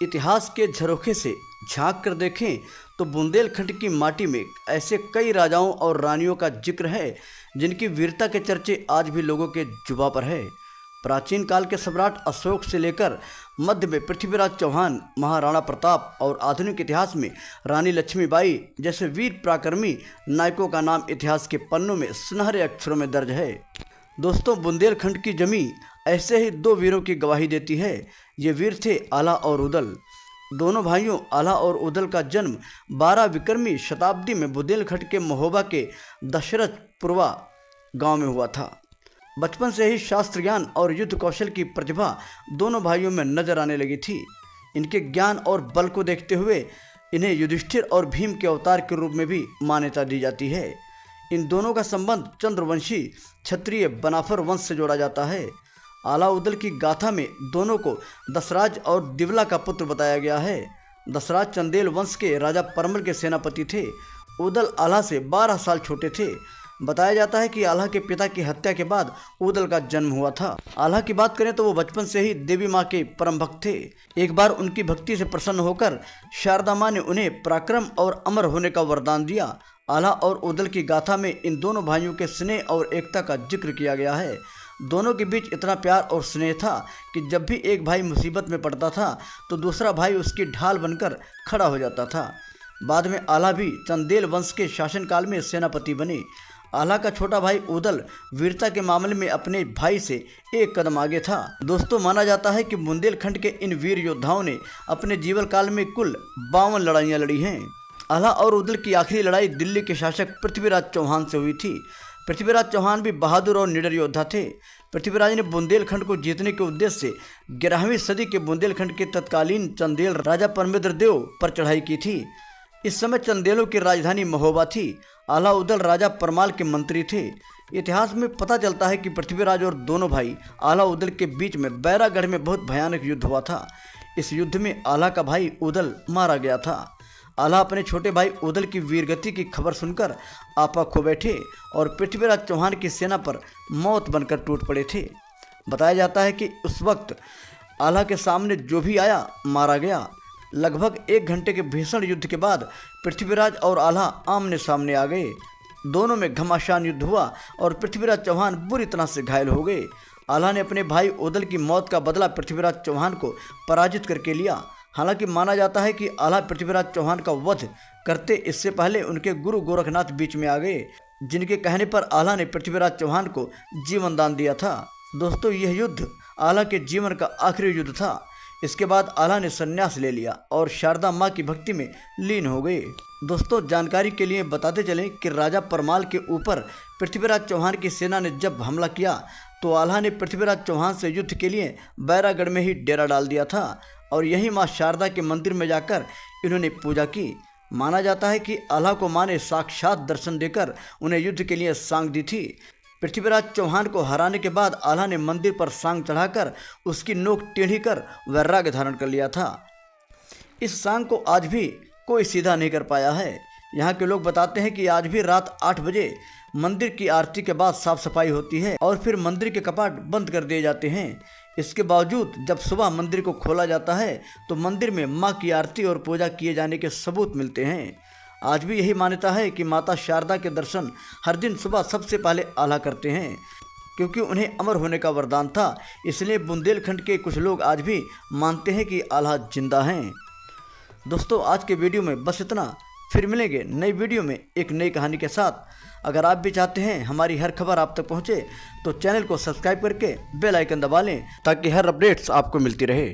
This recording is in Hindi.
इतिहास के झरोखे से झांक कर देखें तो बुंदेलखंड की माटी में ऐसे कई राजाओं और रानियों का जिक्र है जिनकी वीरता के चर्चे आज भी लोगों के जुबां पर है। प्राचीन काल के सम्राट अशोक से लेकर मध्य में पृथ्वीराज चौहान, महाराणा प्रताप और आधुनिक इतिहास में रानी लक्ष्मीबाई जैसे वीर पराक्रमी नायकों का नाम इतिहास के पन्नों में सुनहरे अक्षरों में दर्ज है। दोस्तों, बुंदेलखंड की जमी ऐसे ही दो वीरों की गवाही देती है। ये वीर थे आला और उदल। दोनों भाइयों आला और उदल का जन्म 12वीं शताब्दी में बुंदेलखंड के महोबा के दशरथपुरवा गांव में हुआ था। बचपन से ही शास्त्र ज्ञान और युद्ध कौशल की प्रतिभा दोनों भाइयों में नजर आने लगी थी। इनके ज्ञान और बल को देखते हुए इन्हें युधिष्ठिर और भीम के अवतार के रूप में भी मान्यता दी जाती है। इन दोनों का संबंध चंद्रवंशी क्षत्रिय बनाफर वंश से जोड़ा जाता है। आला उदल की गाथा में दोनों को दशराज और दिवला का पुत्र बताया गया है। दशराज चंदेल वंश के राजा परमल के सेनापति थे। उदल आला से 12 साल छोटे थे। बताया जाता है कि आला के पिता की हत्या के बाद उदल का जन्म हुआ था। आला की बात करें तो वो बचपन से ही देवी माँ के परम भक्त थे। एक बार उनकी भक्ति से प्रसन्न होकर शारदा माँ ने उन्हें पराक्रम और अमर होने का वरदान दिया। आला और उदल की गाथा में इन दोनों भाइयों के स्नेह और एकता का जिक्र किया गया है। दोनों के बीच इतना प्यार और स्नेह था कि जब भी एक भाई मुसीबत में पड़ता था तो दूसरा भाई उसकी ढाल बनकर खड़ा हो जाता था। बाद में आला भी चंदेल वंश के शासनकाल में सेनापति बने। आला का छोटा भाई उदल वीरता के मामले में अपने भाई से एक कदम आगे था। दोस्तों, माना जाता है कि बुंदेलखंड के इन वीर योद्धाओं ने अपने जीवन काल में कुल 52 लड़ाइयाँ लड़ी हैं। आला और उदल की आखिरी लड़ाई दिल्ली के शासक पृथ्वीराज चौहान से हुई थी। पृथ्वीराज चौहान भी बहादुर और निडर योद्धा थे। पृथ्वीराज ने बुंदेलखंड को जीतने के उद्देश्य से 11वीं सदी के बुंदेलखंड के तत्कालीन चंदेल राजा परमेंद्रदेव पर चढ़ाई की थी। इस समय चंदेलों की राजधानी महोबा थी। आला उदल राजा परमाल के मंत्री थे। इतिहास में पता चलता है कि पृथ्वीराज और दोनों भाई आला उदल के बीच में बैरागढ़ में बहुत भयानक युद्ध हुआ था। इस युद्ध में आला का भाई उदल मारा गया था। आला अपने छोटे भाई उदल की वीरगति की खबर सुनकर आपा खो बैठे और पृथ्वीराज चौहान की सेना पर मौत बनकर टूट पड़े थे। बताया जाता है कि उस वक्त आला के सामने जो भी आया मारा गया। लगभग 1 घंटे के भीषण युद्ध के बाद पृथ्वीराज और आला आमने सामने आ गए। दोनों में घमासान युद्ध हुआ और पृथ्वीराज चौहान बुरी तरह से घायल हो गए। आला ने अपने भाई उदल की मौत का बदला पृथ्वीराज चौहान को पराजित करके लिया। हालांकि माना जाता है कि आला पृथ्वीराज चौहान का वध करते इससे पहले उनके गुरु गोरखनाथ बीच में आ गए, जिनके कहने पर आला ने पृथ्वीराज चौहान को जीवन दान दिया था। दोस्तों, यह युद्ध आला के जीवन का आखिरी युद्ध था। इसके बाद आला ने संन्यास ले लिया और शारदा माँ की भक्ति में लीन हो गए। दोस्तों, जानकारी के लिए बताते चलें कि राजा परमाल के ऊपर पृथ्वीराज चौहान की सेना ने जब हमला किया तो आला ने पृथ्वीराज चौहान से युद्ध के लिए बैरागढ़ में ही डेरा डाल दिया था और यही माँ शारदा के मंदिर में जाकर इन्होंने पूजा की। माना जाता है कि आला को माँ ने साक्षात दर्शन देकर उन्हें युद्ध के लिए सांग दी थी। पृथ्वीराज चौहान को हराने के बाद आला ने मंदिर पर सांग चढ़ाकर उसकी नोक टेढ़ी कर वैराग्य धारण कर लिया था। इस सांग को आज भी कोई सीधा नहीं कर पाया है। यहाँ के लोग बताते हैं कि आज भी रात 8 बजे मंदिर की आरती के बाद साफ सफाई होती है और फिर मंदिर के कपाट बंद कर दिए जाते हैं। इसके बावजूद जब सुबह मंदिर को खोला जाता है तो मंदिर में माँ की आरती और पूजा किए जाने के सबूत मिलते हैं। आज भी यही मान्यता है कि माता शारदा के दर्शन हर दिन सुबह सबसे पहले आला करते हैं, क्योंकि उन्हें अमर होने का वरदान था। इसलिए बुंदेलखंड के कुछ लोग आज भी मानते हैं कि आला जिंदा हैं। दोस्तों, आज के वीडियो में बस इतना। फिर मिलेंगे नई वीडियो में एक नई कहानी के साथ। अगर आप भी चाहते हैं हमारी हर खबर आप तक पहुंचे तो चैनल को सब्सक्राइब करके बेल आइकन दबा लें ताकि हर अपडेट्स आपको मिलती रहे।